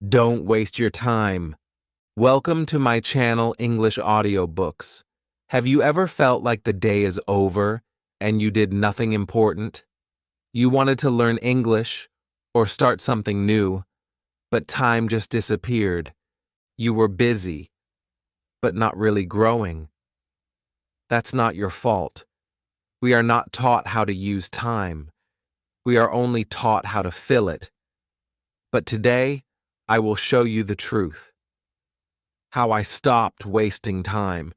Don't waste your time. Welcome to my channel, English Audiobooks. Have you ever felt like the day is over and you did nothing important? You wanted to learn English or start something new, but time just disappeared. You were busy, but not really growing. That's not your fault. We are not taught how to use time. We are only taught how to fill it. But today, I will show you the truth. How I stopped wasting time.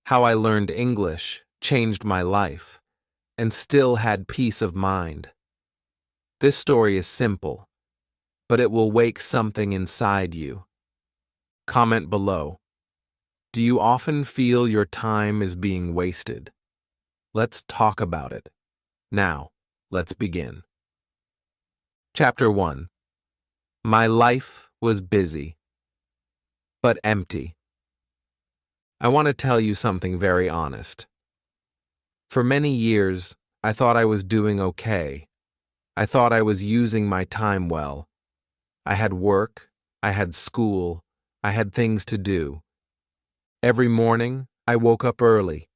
How I learned English, changed my life, and still had peace of mind. This story is simple, but it will wake something inside you. Comment below. Do you often feel your time is being wasted? Let's talk about it. Now, let's begin. Chapter 1. My life was busy, but empty. I want to tell you something very honest. For many years, I thought I was doing okay. I thought I was using my time well. I had work, I had school, I had things to do. Every morning, I woke up early.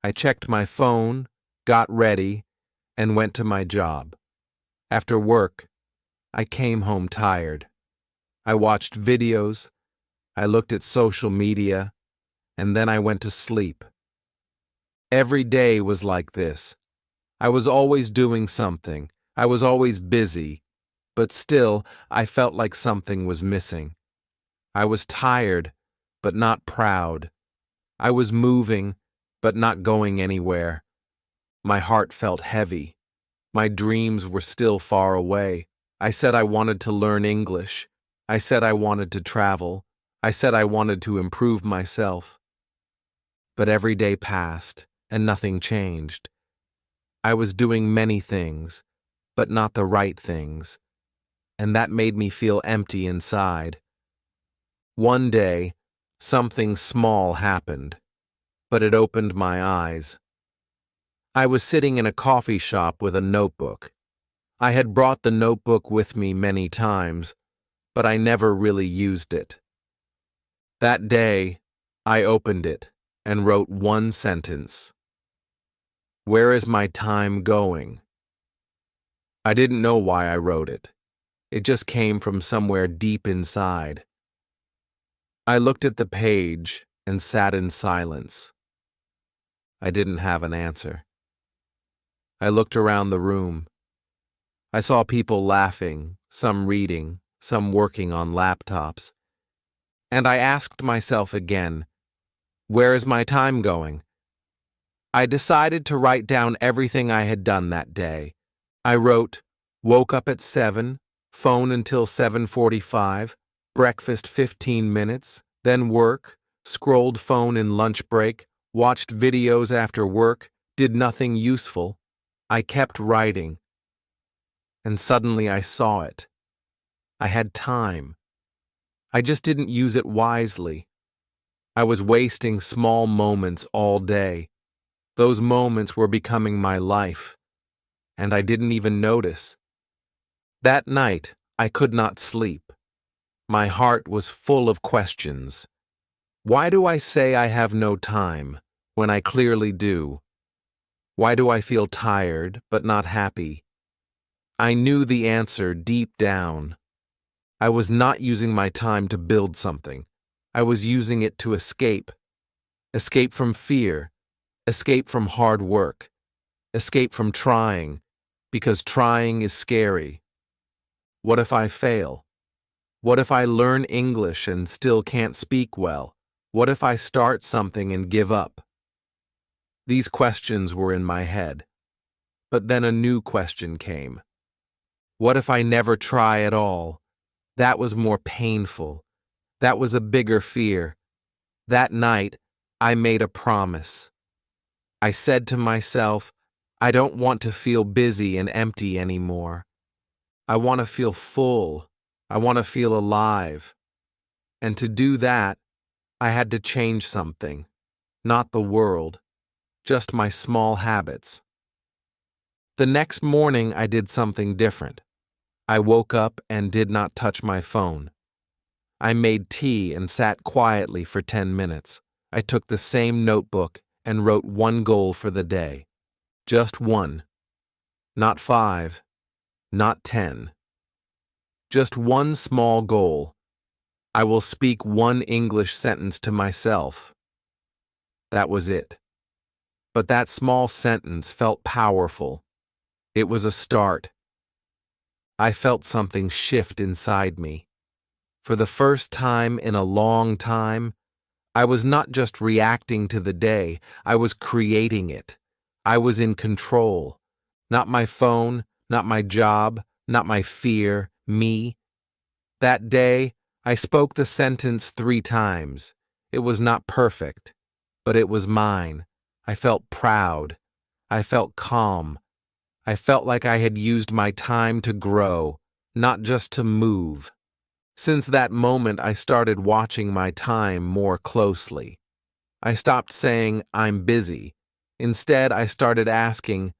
I checked my phone, got ready, and went to my job. After work, I came home tired. I watched videos, I looked at social media, and then I went to sleep. Every day was like this. I was always doing something. I was always busy, but still, I felt like something was missing. I was tired, but not proud. I was moving, but not going anywhere. My heart felt heavy. My dreams were still far away. I said I wanted to learn English. I said I wanted to travel. I said I wanted to improve myself. But every day passed, and nothing changed. I was doing many things, but not the right things, and that made me feel empty inside. One day, something small happened, but it opened my eyes. I was sitting in a coffee shop with a notebook. I had brought the notebook with me many times, but I never really used it. That day, I opened it and wrote one sentence. Where is my time going? I didn't know why I wrote it. It just came from somewhere deep inside. I looked at the page and sat in silence. I didn't have an answer. I looked around the room. I saw people laughing, some reading, some working on laptops. And I asked myself again, where is my time going? I decided to write down everything I had done that day. I wrote, woke up at 7, phone until 7:45, breakfast 15 minutes, then work, scrolled phone in lunch break, watched videos after work, did nothing useful. I kept writing. And suddenly I saw it. I had time. I just didn't use it wisely. I was wasting small moments all day. Those moments were becoming my life, and I didn't even notice. That night, I could not sleep. My heart was full of questions. Why do I say I have no time when I clearly do? Why do I feel tired but not happy? I knew the answer deep down. I was not using my time to build something. I was using it to escape. Escape from fear. Escape from hard work. Escape from trying, because trying is scary. What if I fail? What if I learn English and still can't speak well? What if I start something and give up? These questions were in my head. But then a new question came. What if I never try at all? That was more painful. That was a bigger fear. That night, I made a promise. I said to myself, I don't want to feel busy and empty anymore. I want to feel full. I want to feel alive. And to do that, I had to change something. Not the world, just my small habits. The next morning, I did something different. I woke up and did not touch my phone. I made tea and sat quietly for 10 minutes. I took the same notebook and wrote one goal for the day. Just one. Not 5. Not 10. Just one small goal. I will speak one English sentence to myself. That was it. But that small sentence felt powerful. It was a start. I felt something shift inside me. For the first time in a long time, I was not just reacting to the day, I was creating it. I was in control. Not my phone, not my job, not my fear, me. That day, I spoke the sentence 3 times. It was not perfect, but it was mine. I felt proud. I felt calm. I felt like I had used my time to grow, not just to move. Since that moment, I started watching my time more closely. I stopped saying, "I'm busy." Instead, I started asking,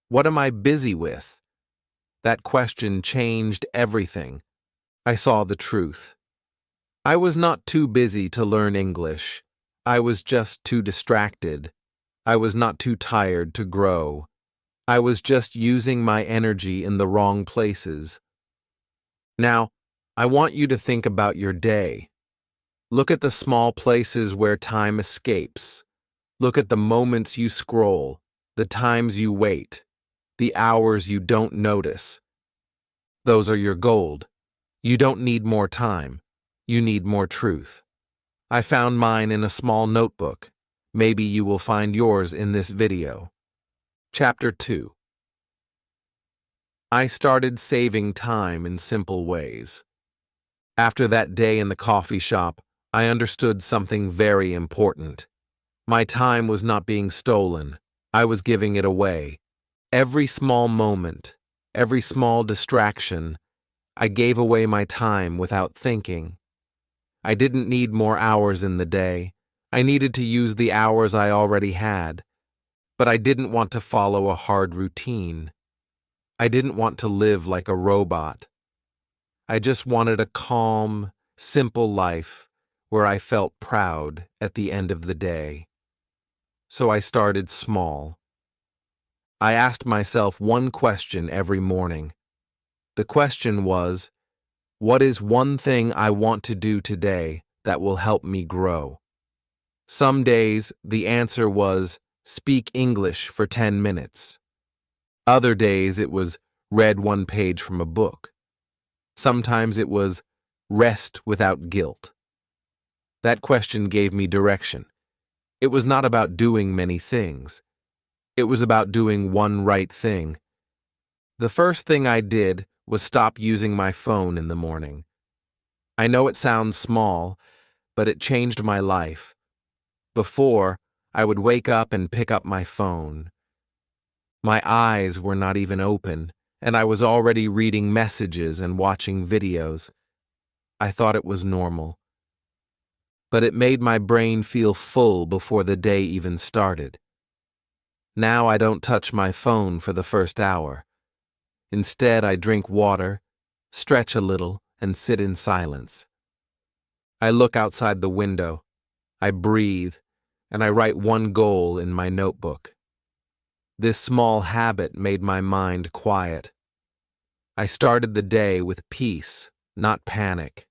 "What am I busy with?" That question changed everything. I saw the truth. I was not too busy to learn English. I was just too distracted. I was not too tired to grow. I was just using my energy in the wrong places. Now, I want you to think about your day. Look at the small places where time escapes. Look at the moments you scroll, the times you wait, the hours you don't notice. Those are your gold. You don't need more time. You need more truth. I found mine in a small notebook. Maybe you will find yours in this video. Chapter 2. I started saving time in simple ways. After that day in the coffee shop, I understood something very important. My time was not being stolen. I was giving it away. Every small moment, every small distraction, I gave away my time without thinking. I didn't need more hours in the day. I needed to use the hours I already had. But I didn't want to follow a hard routine. I didn't want to live like a robot. I just wanted a calm, simple life where I felt proud at the end of the day. So I started small. I asked myself one question every morning. The question was, what is one thing I want to do today that will help me grow? Some days, the answer was, speak English for 10 minutes. Other days, it was, read one page from a book. Sometimes it was, rest without guilt. That question gave me direction. It was not about doing many things. It was about doing one right thing. The first thing I did was stop using my phone in the morning. I know it sounds small, but it changed my life. Before, I would wake up and pick up my phone. My eyes were not even open, and I was already reading messages and watching videos. I thought it was normal. But it made my brain feel full before the day even started. Now I don't touch my phone for the first hour. Instead, I drink water, stretch a little, and sit in silence. I look outside the window, I breathe, and I write one goal in my notebook. This small habit made my mind quiet. I started the day with peace, not panic.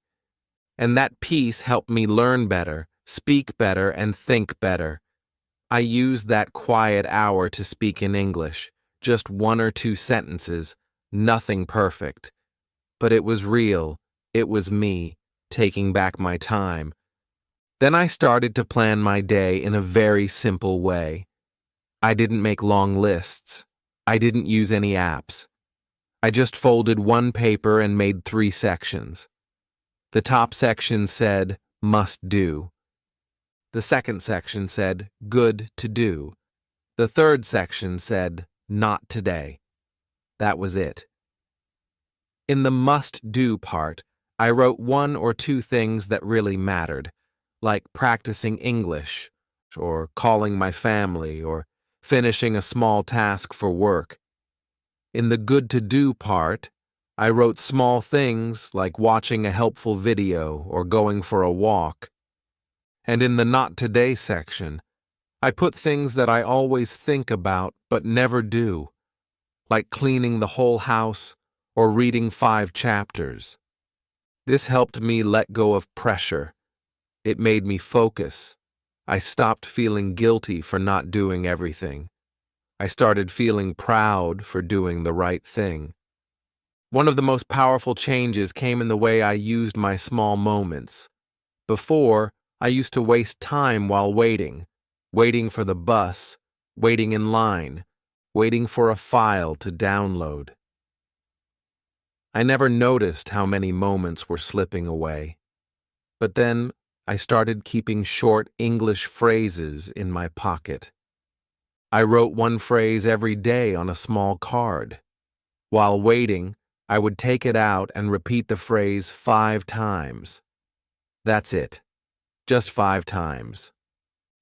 And that peace helped me learn better, speak better, and think better. I used that quiet hour to speak in English, just 1 or 2 sentences, nothing perfect. But it was real, it was me, taking back my time. Then I started to plan my day in a very simple way. I didn't make long lists. I didn't use any apps. I just folded one paper and made 3 sections. The top section said, must do. The second section said, good to do. The third section said, not today. That was it. In the must do part, I wrote 1 or 2 things that really mattered, like practicing English, or calling my family, or finishing a small task for work. In the good to do part, I wrote small things like watching a helpful video or going for a walk. And in the Not Today section, I put things that I always think about but never do, like cleaning the whole house or reading 5 chapters. This helped me let go of pressure. It made me focus. I stopped feeling guilty for not doing everything. I started feeling proud for doing the right thing. One of the most powerful changes came in the way I used my small moments. Before, I used to waste time while waiting for the bus, waiting in line, waiting for a file to download. I never noticed how many moments were slipping away. But then I started keeping short English phrases in my pocket. I wrote one phrase every day on a small card. While waiting, I would take it out and repeat the phrase 5 times. That's it, just 5 times.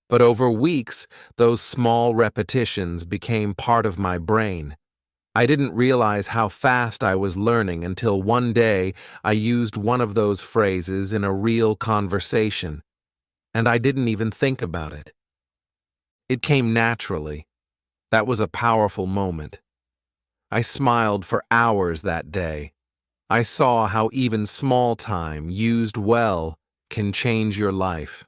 But over weeks, those small repetitions became part of my brain. I didn't realize how fast I was learning until one day I used one of those phrases in a real conversation, and I didn't even think about it. It came naturally. That was a powerful moment. I smiled for hours that day. I saw how even small time, used well, can change your life.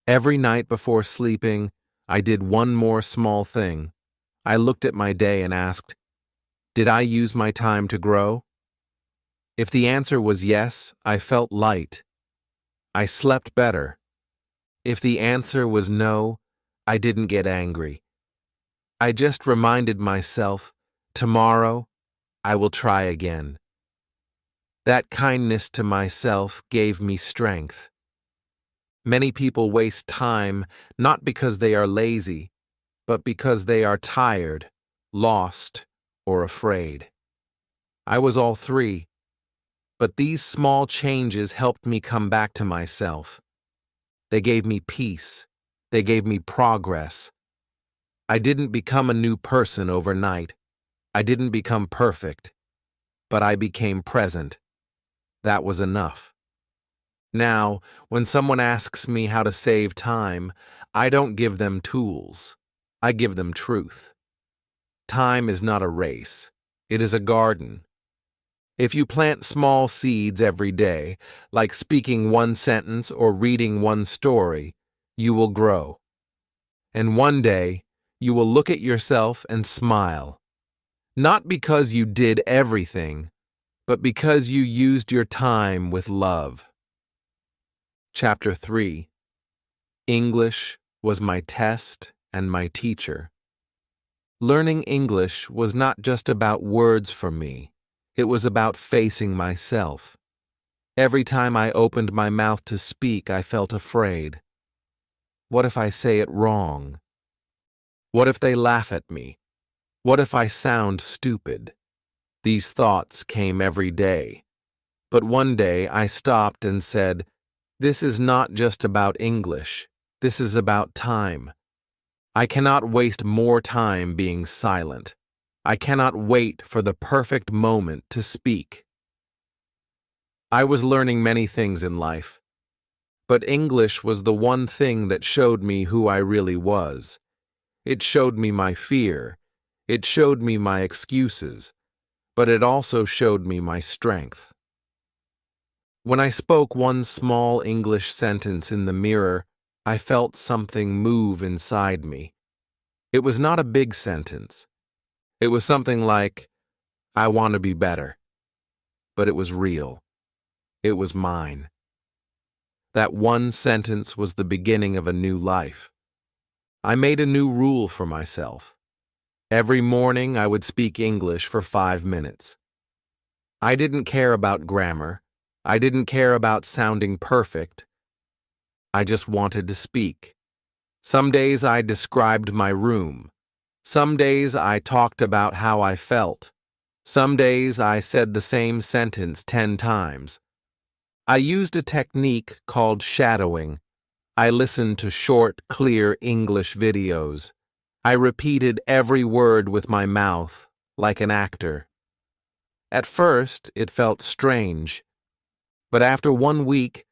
Every night before sleeping, I did one more small thing. I looked at my day and asked, did I use my time to grow? If the answer was yes, I felt light. I slept better. If the answer was no, I didn't get angry. I just reminded myself, tomorrow, I will try again. That kindness to myself gave me strength. Many people waste time not because they are lazy, but because they are tired, lost, or afraid. I was all 3, but these small changes helped me come back to myself. They gave me peace. They gave me progress. I didn't become a new person overnight. I didn't become perfect, but I became present. That was enough. Now, when someone asks me how to save time, I don't give them tools. I give them truth. Time is not a race. It is a garden. If you plant small seeds every day, like speaking one sentence or reading one story, you will grow. And one day, you will look at yourself and smile. Not because you did everything, but because you used your time with love. Chapter 3. English was my test and my teacher. Learning English was not just about words for me. It was about facing myself. Every time I opened my mouth to speak, I felt afraid. What if I say it wrong? What if they laugh at me? What if I sound stupid? These thoughts came every day. But one day I stopped and said, this is not just about English. This is about time. I cannot waste more time being silent. I cannot wait for the perfect moment to speak. I was learning many things in life, but English was the one thing that showed me who I really was. It showed me my fear. It showed me my excuses, but it also showed me my strength. When I spoke one small English sentence in the mirror, I felt something move inside me. It was not a big sentence. It was something like, I want to be better. But it was real. It was mine. That one sentence was the beginning of a new life. I made a new rule for myself. Every morning I would speak English for 5 minutes. I didn't care about grammar. I didn't care about sounding perfect. I just wanted to speak. Some days I described my room. Some days I talked about how I felt. Some days I said the same sentence 10 times. I used a technique called shadowing. I listened to short, clear English videos. I repeated every word with my mouth, like an actor. At first, it felt strange, but after 1 week,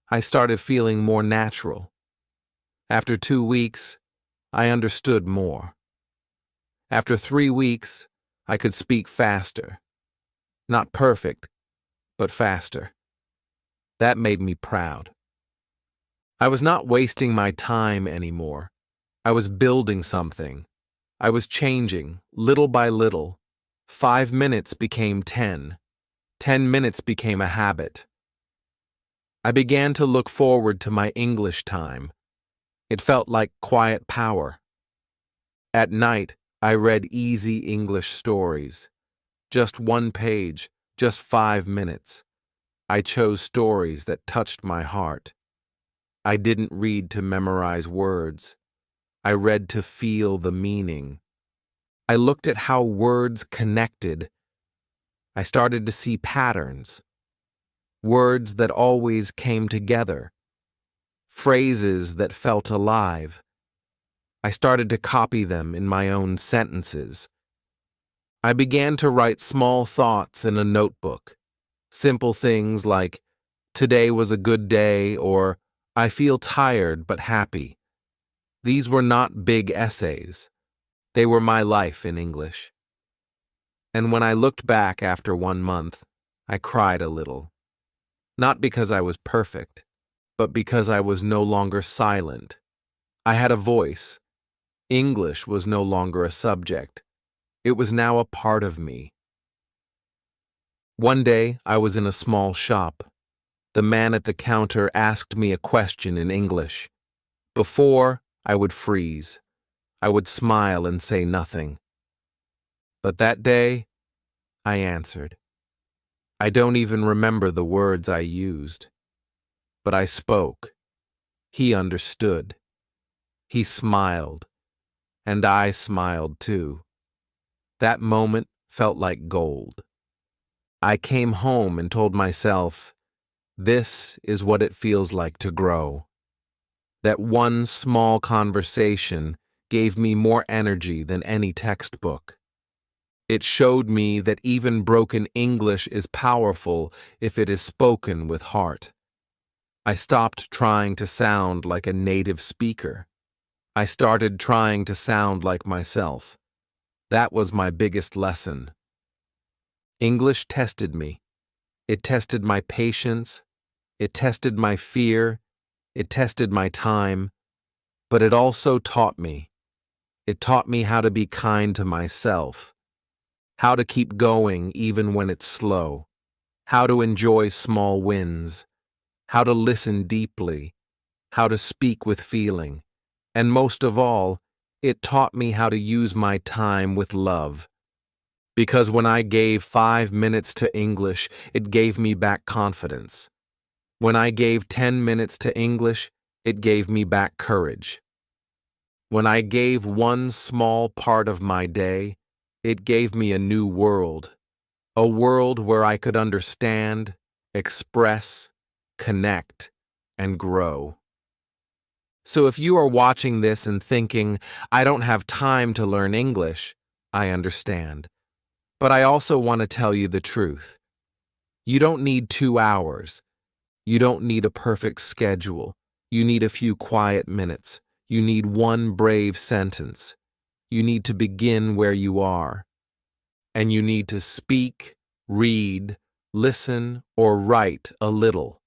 I started feeling more natural. After 2 weeks, I understood more. After 3 weeks, I could speak faster. Not perfect, but faster. That made me proud. I was not wasting my time anymore. I was building something. I was changing, little by little. 5 minutes became 10. 10 minutes became a habit. I began to look forward to my English time. It felt like quiet power. At night, I read easy English stories. Just 1 page, just 5 minutes. I chose stories that touched my heart. I didn't read to memorize words. I read to feel the meaning. I looked at how words connected. I started to see patterns. Words that always came together. Phrases that felt alive. I started to copy them in my own sentences. I began to write small thoughts in a notebook. Simple things like, "Today was a good day," or "I feel tired but happy." These were not big essays. They were my life in English. And when I looked back after 1 month, I cried a little. Not because I was perfect, but because I was no longer silent. I had a voice. English was no longer a subject. It was now a part of me. One day, I was in a small shop. The man at the counter asked me a question in English. Before, I would freeze. I would smile and say nothing. But that day, I answered. I don't even remember the words I used. But I spoke. He understood. He smiled. And I smiled too. That moment felt like gold. I came home and told myself, this is what it feels like to grow. That one small conversation gave me more energy than any textbook. It showed me that even broken English is powerful if it is spoken with heart. I stopped trying to sound like a native speaker. I started trying to sound like myself. That was my biggest lesson. English tested me. It tested my patience. It tested my fear. It tested my time. But it also taught me. It taught me how to be kind to myself. How to keep going even when it's slow. How to enjoy small wins. How to listen deeply. How to speak with feeling. And most of all, it taught me how to use my time with love. Because when I gave 5 minutes to English, it gave me back confidence. When I gave 10 minutes to English, it gave me back courage. When I gave one small part of my day, it gave me a new world. A world where I could understand, express, connect, and grow. So if you are watching this and thinking, I don't have time to learn English, I understand. But I also want to tell you the truth. You don't need 2 hours. You don't need a perfect schedule. You need a few quiet minutes. You need one brave sentence. You need to begin where you are. And you need to speak, read, listen, or write a little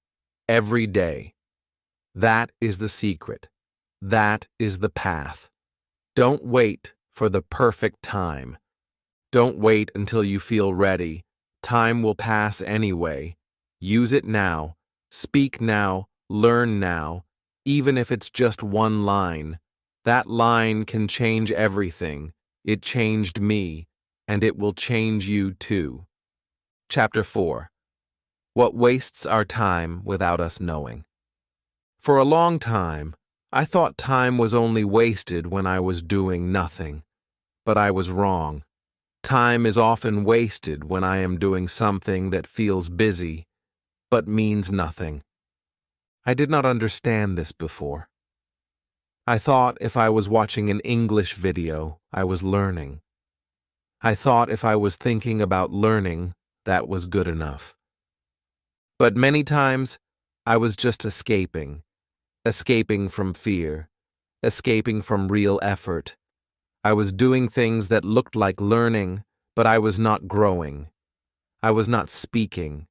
every day. That is the secret. That is the path. Don't wait for the perfect time. Don't wait until you feel ready. Time will pass anyway. Use it now. Speak now. Learn now. Even if it's just one line. That line can change everything. It changed me, and it will change you too. Chapter 4. What wastes our time without us knowing. For a long time, I thought time was only wasted when I was doing nothing. But I was wrong. Time is often wasted when I am doing something that feels busy, but means nothing. I did not understand this before. I thought if I was watching an English video, I was learning. I thought if I was thinking about learning, that was good enough. But many times, I was just escaping from fear, escaping from real effort. I was doing things that looked like learning, but I was not growing. I was not speaking.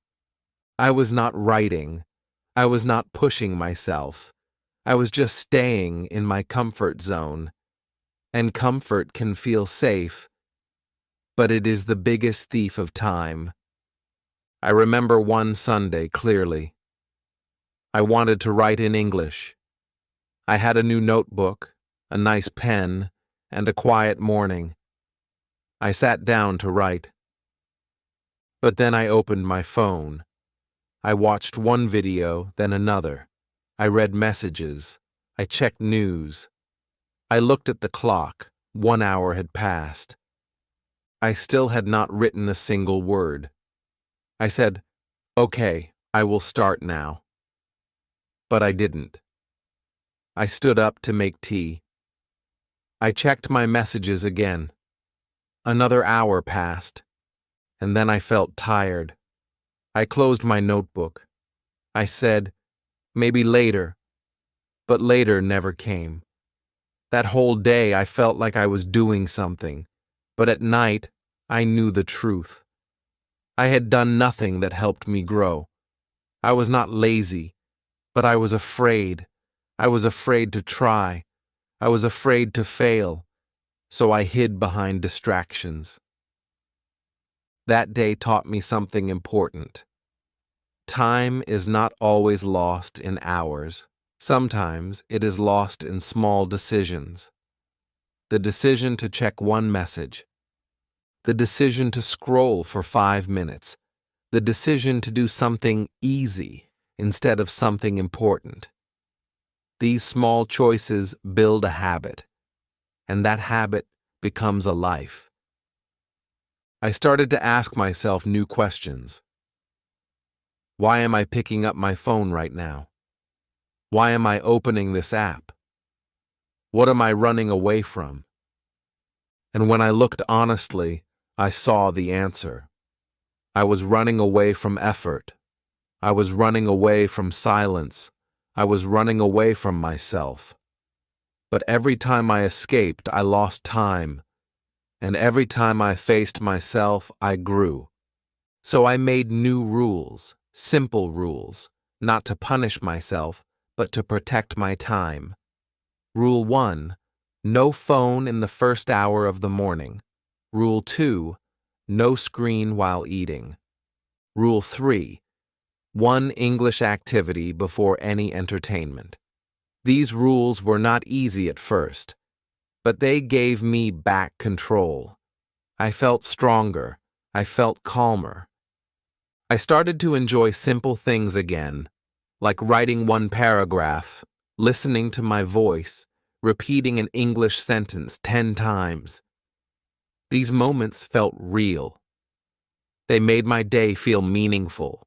I was not writing. I was not pushing myself. I was just staying in my comfort zone. And comfort can feel safe, but it is the biggest thief of time. I remember one Sunday clearly. I wanted to write in English. I had a new notebook, a nice pen, and a quiet morning. I sat down to write. But then I opened my phone. I watched one video, then another. I read messages. I checked news. I looked at the clock. 1 hour had passed. I still had not written a single word. I said, "Okay, I will start now." But I didn't. I stood up to make tea. I checked my messages again. Another hour passed, and then I felt tired. I closed my notebook. I said, "Maybe later," but later never came. That whole day I felt like I was doing something, but at night I knew the truth. I had done nothing that helped me grow. I was not lazy, but I was afraid. I was afraid to try. I was afraid to fail, so I hid behind distractions. That day taught me something important. Time is not always lost in hours. Sometimes it is lost in small decisions. The decision to check one message. The decision to scroll for 5 minutes. The decision to do something easy instead of something important. These small choices build a habit, and that habit becomes a life. I started to ask myself new questions. Why am I picking up my phone right now? Why am I opening this app? What am I running away from? And when I looked honestly, I saw the answer. I was running away from effort. I was running away from silence. I was running away from myself. But every time I escaped, I lost time. And every time I faced myself, I grew. So I made new rules, simple rules, not to punish myself, but to protect my time. Rule 1, no phone in the first hour of the morning. Rule 2, no screen while eating. Rule 3, one English activity before any entertainment. These rules were not easy at first, but they gave me back control. I felt stronger. I felt calmer. I started to enjoy simple things again, like writing one paragraph, listening to my voice, repeating an English sentence 10 times. These moments felt real. They made my day feel meaningful.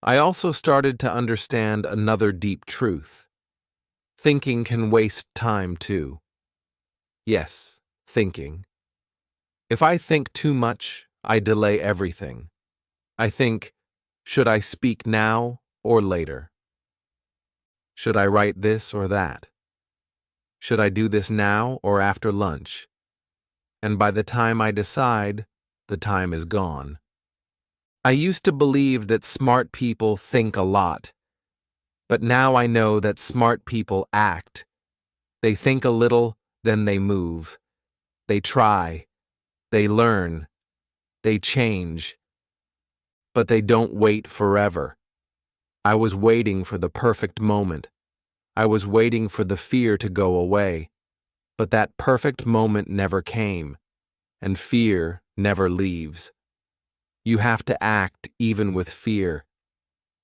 I also started to understand another deep truth. Thinking can waste time too. Yes, thinking. If I think too much, I delay everything. I think, should I speak now or later? Should I write this or that? Should I do this now or after lunch? And by the time I decide, the time is gone. I used to believe that smart people think a lot, but now I know that smart people act. They think a little, then they move. They try. They learn. They change. But they don't wait forever. I was waiting for the perfect moment. I was waiting for the fear to go away. But that perfect moment never came, and fear never leaves. You have to act even with fear.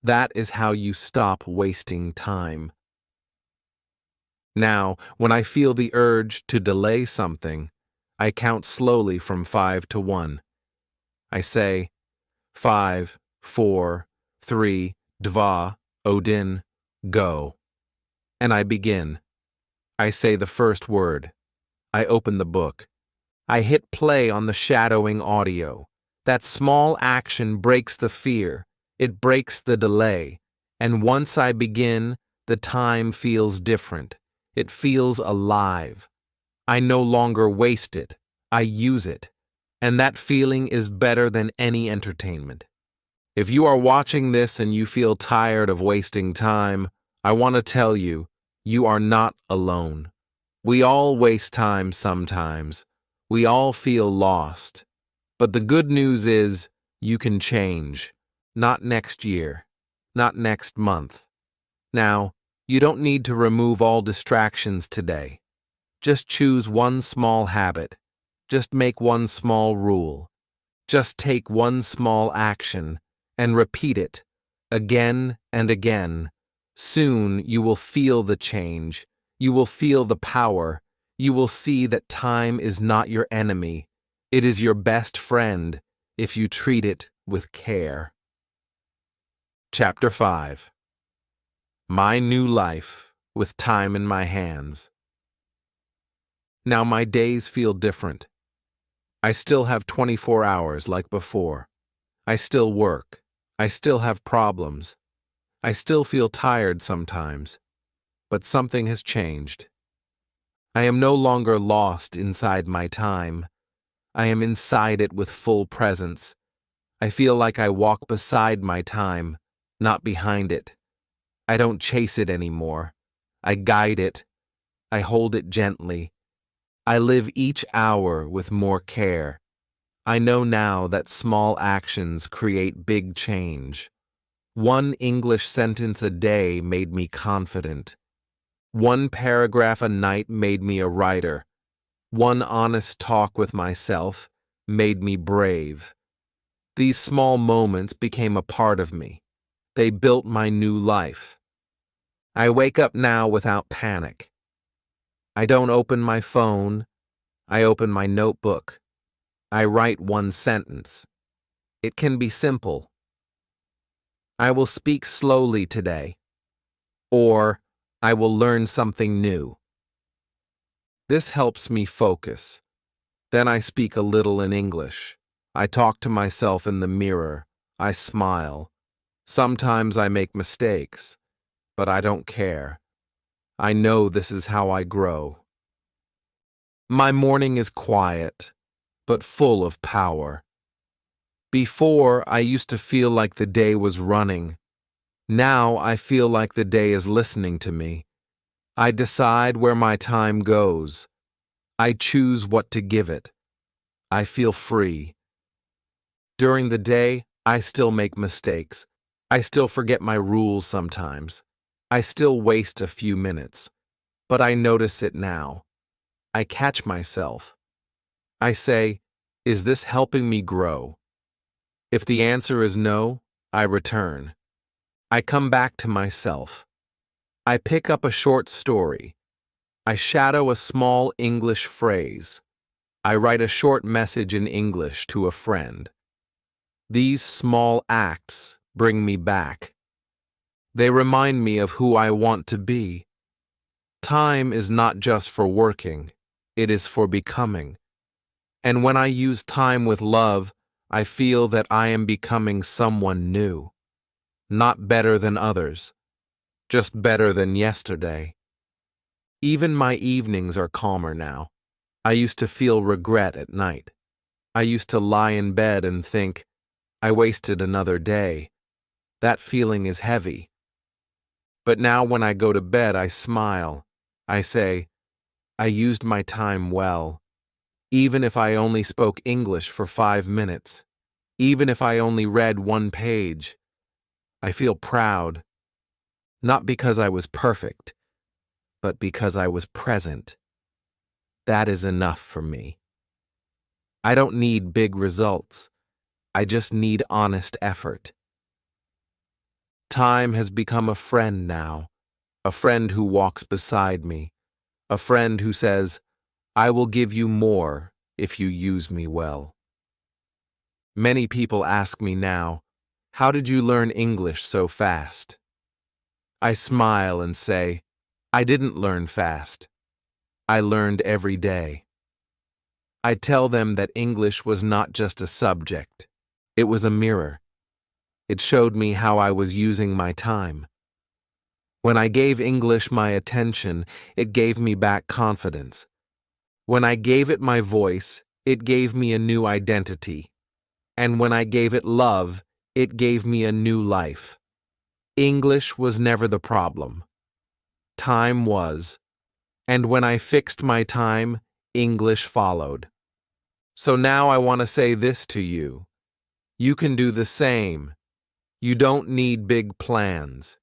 That is how you stop wasting time. Now, when I feel the urge to delay something, I count slowly from 5 to 1. I say, 5, 4, 3, 2, 1, go. And I begin. I say the first word. I open the book. I hit play on the shadowing audio. That small action breaks the fear, it breaks the delay, and once I begin, the time feels different. It feels alive. I no longer waste it, I use it, and that feeling is better than any entertainment. If you are watching this and you feel tired of wasting time, I want to tell you, you are not alone. We all waste time sometimes. We all feel lost. But the good news is, you can change. Not next year. Not next month. Now, you don't need to remove all distractions today. Just choose one small habit. Just make one small rule. Just take one small action and repeat it again and again. Soon you will feel the change. You will feel the power. You will see that time is not your enemy. It is your best friend if you treat it with care. Chapter 5. My New Life with Time in My Hands. Now my days feel different. I still have 24 hours like before. I still work. I still have problems. I still feel tired sometimes. But something has changed. I am no longer lost inside my time. I am inside it with full presence. I feel like I walk beside my time, not behind it. I don't chase it anymore. I guide it. I hold it gently. I live each hour with more care. I know now that small actions create big change. One English sentence a day made me confident. One paragraph a night made me a writer. One honest talk with myself made me brave. These small moments became a part of me. They built my new life. I wake up now without panic. I don't open my phone. I open my notebook. I write one sentence. It can be simple. I will speak slowly today. Or, I will learn something new. This helps me focus. Then I speak a little in English. I talk to myself in the mirror. I smile. Sometimes I make mistakes, but I don't care. I know this is how I grow. My morning is quiet, but full of power. Before, I used to feel like the day was running. Now I feel like the day is listening to me. I decide where my time goes. I choose what to give it. I feel free. During the day, I still make mistakes. I still forget my rules sometimes. I still waste a few minutes. But I notice it now. I catch myself. I say, is this helping me grow? If the answer is no, I return. I come back to myself. I pick up a short story. I shadow a small English phrase. I write a short message in English to a friend. These small acts bring me back. They remind me of who I want to be. Time is not just for working, it is for becoming. And when I use time with love, I feel that I am becoming someone new. Not better than others, just better than yesterday. Even my evenings are calmer now. I used to feel regret at night. I used to lie in bed and think, I wasted another day. That feeling is heavy. But now when I go to bed, I smile. I say, I used my time well. Even if I only spoke English for 5 minutes. Even if I only read one page. I feel proud. Not because I was perfect, but because I was present. That is enough for me. I don't need big results. I just need honest effort. Time has become a friend now, a friend who walks beside me, a friend who says, I will give you more if you use me well. Many people ask me now, how did you learn English so fast? I smile and say, I didn't learn fast. I learned every day. I tell them that English was not just a subject, It was a mirror. It showed me how I was using my time. When I gave English my attention, it gave me back confidence. When I gave it my voice, it gave me a new identity. And when I gave it love, it gave me a new life. English was never the problem. Time was. And when I fixed my time, English followed. So now I want to say this to you. You can do the same. You don't need big plans.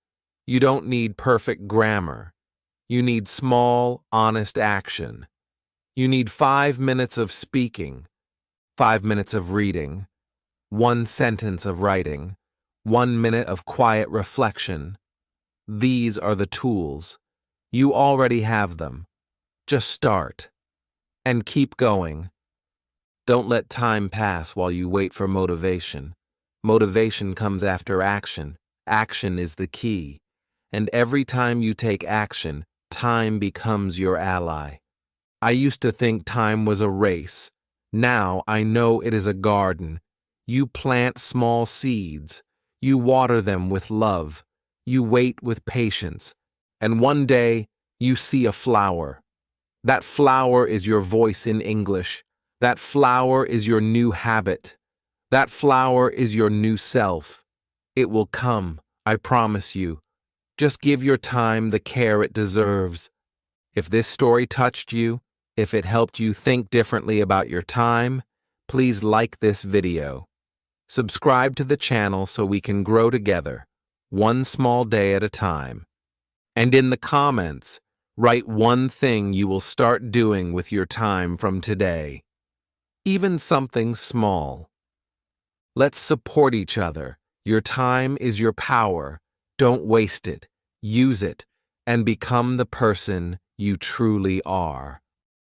You don't need perfect grammar. You need small, honest action. You need 5 minutes of speaking, 5 minutes of reading, 1 sentence of writing, 1 minute of quiet reflection. These are the tools. You already have them. Just start. And keep going. Don't let time pass while you wait for motivation. Motivation comes after action. Action is the key. And every time you take action, time becomes your ally. I used to think time was a race. Now I know it is a garden. You plant small seeds. You water them with love. You wait with patience. And one day, you see a flower. That flower is your voice in English. That flower is your new habit. That flower is your new self. It will come, I promise you. Just give your time the care it deserves. If this story touched you, if it helped you think differently about your time, please like this video. Subscribe to the channel so we can grow together, one small day at a time. And in the comments, write one thing you will start doing with your time from today. Even something small. Let's support each other. Your time is your power. Don't waste it. Use it and become the person you truly are.